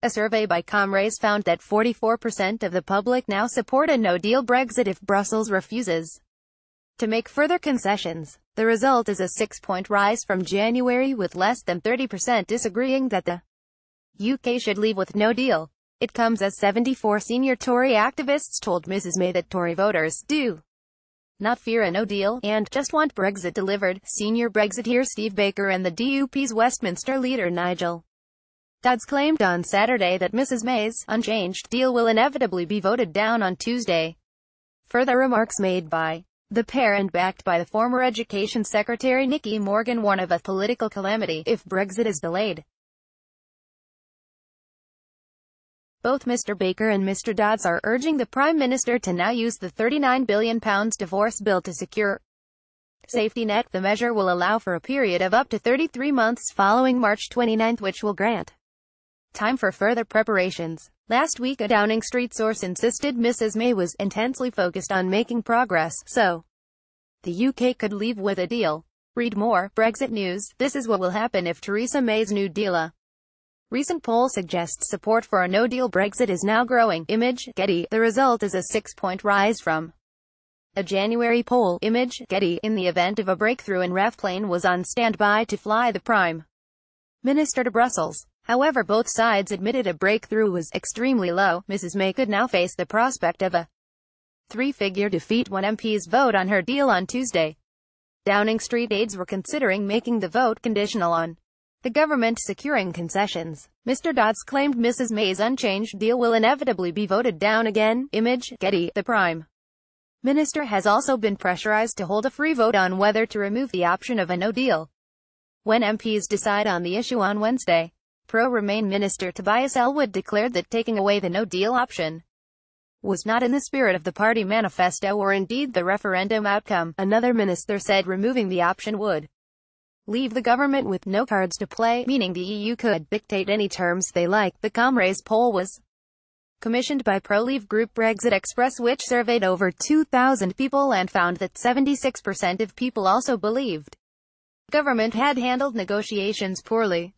A survey by Comrace found that 44% of the public now support a no-deal Brexit if Brussels refuses to make further concessions. The result is a 6-point rise from January, with less than 30% disagreeing that the UK should leave with no deal. It comes as 74 senior Tory activists told Mrs May that Tory voters do not fear a no deal, and just want Brexit delivered. Senior Brexiteer Steve Baker and the DUP's Westminster leader Nigel Dodds claimed on Saturday that Mrs May's unchanged deal will inevitably be voted down on Tuesday. Further remarks made by the pair and backed by the former Education Secretary Nicky Morgan warn of a political calamity if Brexit is delayed. Both Mr Baker and Mr Dodds are urging the Prime Minister to now use the £39 billion divorce bill to secure safety net. The measure will allow for a period of up to 33 months following March 29, which will grant time for further preparations. Last week, a Downing Street source insisted Mrs May was intensely focused on making progress, so the UK could leave with a deal. Read more. Brexit news. This is what will happen if Theresa May's new deal. A recent poll suggests support for a no-deal Brexit is now growing. Image, Getty. The result is a 6-point rise from a January poll. Image, Getty. In the event of a breakthrough, an RAF plane was on standby to fly the Prime Minister to Brussels. However, both sides admitted a breakthrough was extremely low. Mrs May could now face the prospect of a three-figure defeat when MPs vote on her deal on Tuesday. Downing Street aides were considering making the vote conditional on the government securing concessions. Mr Dodds claimed Mrs May's unchanged deal will inevitably be voted down again. Image, Getty. The Prime Minister has also been pressurized to hold a free vote on whether to remove the option of a no deal when MPs decide on the issue on Wednesday. Pro-Remain Minister Tobias Ellwood declared that taking away the no-deal option was not in the spirit of the party manifesto or indeed the referendum outcome. Another minister said removing the option would leave the government with no cards to play, meaning the EU could dictate any terms they like. The Comrace poll was commissioned by pro-Leave group Brexit Express, which surveyed over 2,000 people and found that 76% of people also believed the government had handled negotiations poorly.